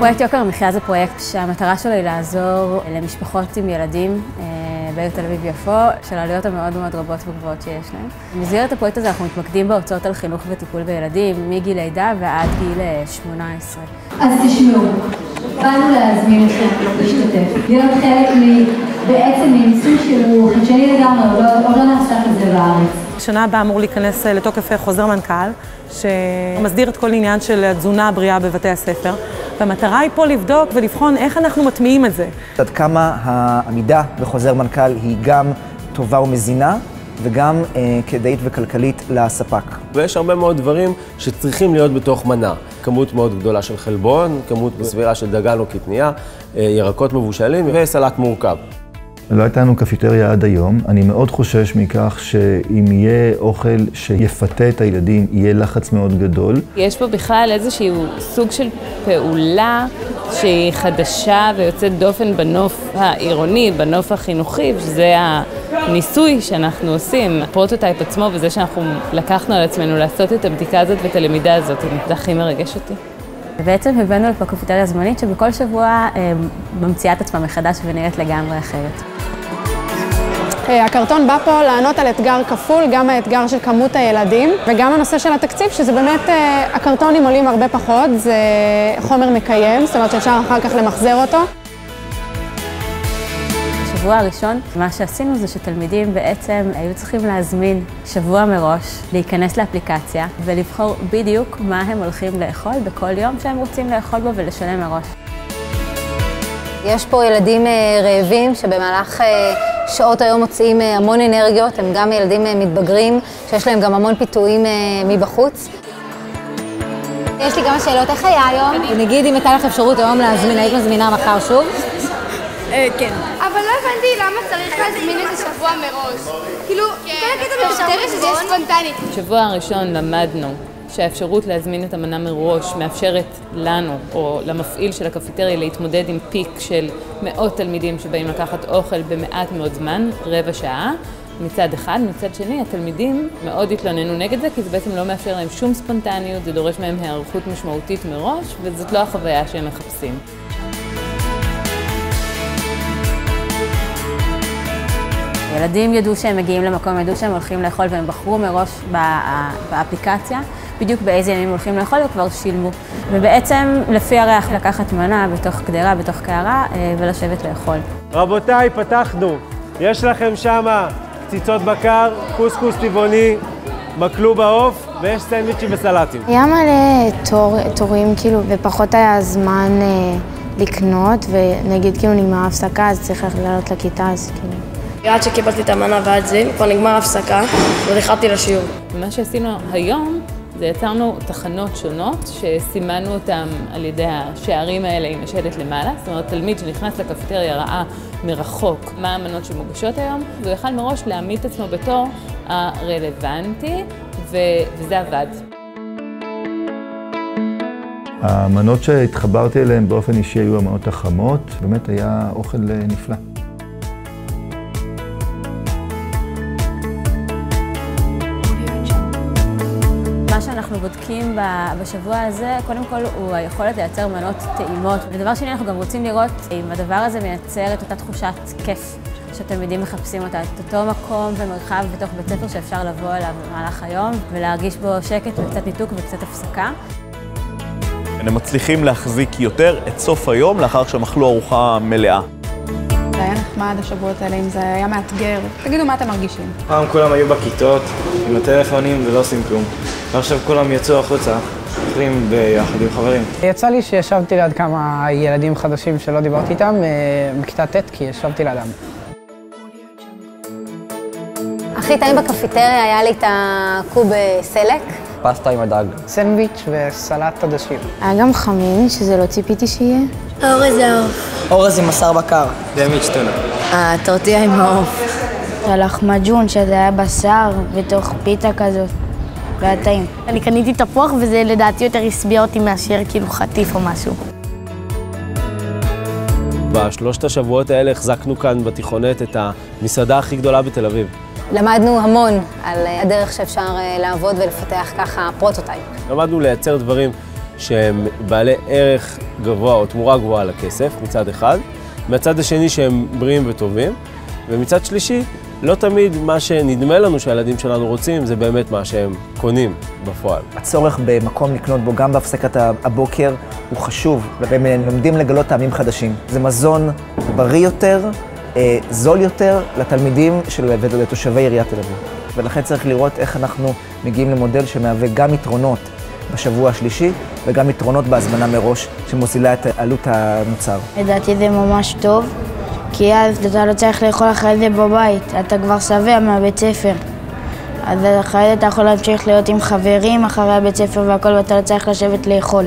פרויקט יוקר המחיה זה פרויקט שהמטרה שלו היא לעזור למשפחות עם ילדים בעיר תל אביב-יפו, של העלויות המאוד מאוד רבות וגבוהות שיש להם. במסגרת הפרויקט הזה אנחנו מתמקדים בהוצאות על חינוך וטיפול בילדים מגיל לידה ועד גיל 18. אז תשמעו, באנו להזמין אתכם להשתתף, להיות חלק בעצם מניסוי שהוא חדשני לגמרי, עוד לא נעשה כזה בארץ. השנה הבאה אמור להיכנס לתוקף חוזר מנכ"ל, שמסדיר את כל עניין של התזונה הבריאה בבתי הספר. והמטרה היא פה לבדוק ולבחון איך אנחנו מטמיעים את זה. עד כמה העמידה בחוזר מנכ"ל היא גם טובה ומזינה, וגם כדאית וכלכלית לספק. ויש הרבה מאוד דברים שצריכים להיות בתוך מנה. כמות מאוד גדולה של חלבון, כמות סבירה של דגן או קטניה, ירקות מבושלים וסלט מורכב. לא הייתה לנו קפיטריה עד היום. אני מאוד חושש מכך שאם יהיה אוכל שיפתה את הילדים, יהיה לחץ מאוד גדול. יש פה בכלל איזשהו סוג של פעולה שהיא חדשה ויוצאת דופן בנוף העירוני, בנוף החינוכי, שזה הניסוי שאנחנו עושים. הפרוטוטייפ עצמו וזה שאנחנו לקחנו על עצמנו לעשות את הבדיקה הזאת ואת הלמידה הזאת, זה הכי מרגש אותי. ובעצם הבאנו לפה קפיטריה זמנית שבכל שבוע ממציאה את עצמה מחדש ונראית לגמרי אחרת. הקרטון בא פה לענות על אתגר כפול, גם האתגר של כמות הילדים וגם הנושא של התקציב, שזה באמת, הקרטונים עולים הרבה פחות, זה חומר מקיים, זאת אומרת שאפשר אחר כך למחזר אותו. בשבוע הראשון, מה שעשינו זה שתלמידים בעצם היו צריכים להזמין שבוע מראש, להיכנס לאפליקציה ולבחור בדיוק מה הם הולכים לאכול בכל יום שהם רוצים לאכול בו ולשלם מראש. יש פה ילדים רעבים שבמהלך שעות היום מוציאים המון אנרגיות, הם גם ילדים מתבגרים שיש להם גם המון פיתויים מבחוץ. יש לי כמה שאלות, איך היה היום? נגיד אם הייתה לך אפשרות היום להזמין, היית מזמינה מחר שוב? כן. אבל לא הבנתי למה צריך להזמין את זה שבוע מראש. כאילו, כל הקטע בקפיטריה שזה יהיה ספונטני. בשבוע הראשון למדנו שהאפשרות להזמין את המנה מראש מאפשרת לנו או למפעיל של הקפיטריה להתמודד עם פיק של מאות תלמידים שבאים לקחת אוכל במעט מאוד זמן, רבע שעה. מצד אחד, מצד שני, התלמידים מאוד התלוננו נגד זה, כי זה בעצם לא מאפשר להם שום ספונטניות, זה דורש מהם היערכות משמעותית מראש, וזאת לא החוויה שהם מחפשים. ילדים ידעו שהם מגיעים למקום, ידעו שהם הולכים לאכול והם בחרו מראש באפליקציה, בדיוק באיזה ימים הולכים לאכול וכבר שילמו. ובעצם לפי הריח לקחת מנה בתוך גדרה, בתוך קערה ולשבת לאכול. רבותיי, פתחנו. יש לכם שמה קציצות בקר, קוסקוס טבעוני, מקלוב העוף ויש סנדוויצ'ים וסלטים. היה מלא תורים כאילו ופחות היה זמן לקנות ונגיד כאילו נגמר ההפסקה אז צריך לעלות לכיתה אז כאילו. עד שקיבלתי את המנה ועד זה, כבר נגמר ההפסקה והלכתי לשיעור. מה שעשינו היום זה יצרנו תחנות שונות שסימנו אותם על ידי השערים האלה עם השלט למעלה. זאת אומרת, תלמיד שנכנס לקפיטריה ראה מרחוק מה המנות שמוגשות היום, והוא יכל מראש להעמיד את עצמו בתור הרלוונטי, וזה עבד. המנות שהתחברתי אליהן באופן אישי היו המנות החמות, באמת היה אוכל נפלא. מה שאנחנו בודקים בשבוע הזה, קודם כל הוא היכולת לייצר מנות טעימות. ודבר שני, אנחנו גם רוצים לראות אם הדבר הזה מייצר את אותה תחושת כיף שתלמידים מחפשים אותה, את אותו מקום ומרחב בתוך בית ספר שאפשר לבוא אליו במהלך היום ולהרגיש בו שקט וקצת ניתוק וקצת הפסקה. הם מצליחים להחזיק יותר את סוף היום לאחר שהם אכלו ארוחה מלאה. זה היה נחמד השבועות האלה, אם זה היה מאתגר. תגידו מה אתם מרגישים. פעם כולם היו בכיתות עם הטלפונים ולא עושים כלום. ועכשיו כולם יצאו החוצה, אוכלים ביחד עם חברים. יצא לי שישבתי ליד כמה ילדים חדשים שלא דיברתי איתם בכיתה ט' כי ישבתי לידם. הכי טעים בקפיטריה היה לי את הקוב סלק. פסטה עם הדג. סנדוויץ' וסלט עדשים. היה גם חמין, שזה לא ציפיתי שיהיה. אורז העוף. אורז עם בשר בקר. דמיץ' טונה. הטורטיה עם העוף. הלחמג'ון, שזה היה בשר בתוך פיתה כזאת. והיה טעים. אני קניתי תפוח וזה לדעתי יותר הסביע אותי מאשר כאילו חטיף או משהו. בשלושת השבועות האלה החזקנו כאן בתיכונת את המסעדה הכי גדולה בתל אביב. למדנו המון על הדרך שאפשר לעבוד ולפתח ככה פרוטוטייפ. למדנו לייצר דברים שהם בעלי ערך גבוה או תמורה גבוהה לכסף מצד אחד, מצד השני שהם בריאים וטובים, ומצד שלישי, לא תמיד מה שנדמה לנו שהילדים שלנו רוצים זה באמת מה שהם קונים בפועל. הצורך במקום לקנות בו גם בהפסקת הבוקר הוא חשוב, והם לומדים לגלות טעמים חדשים. זה מזון בריא יותר, זול יותר לתלמידים ולתושבי עיריית תל אביב. ולכן צריך לראות איך אנחנו מגיעים למודל שמהווה גם יתרונות בשבוע השלישי וגם יתרונות בהזמנה מראש שמוזילה את עלות המוצר. לדעתי זה ממש טוב, כי אז אתה לא צריך לאכול אחרי זה בבית, אתה כבר שבע מהבית ספר. אז אחרי זה אתה יכול להמשיך להיות עם חברים אחרי הבית ספר והכל ואתה לא צריך לשבת לאכול.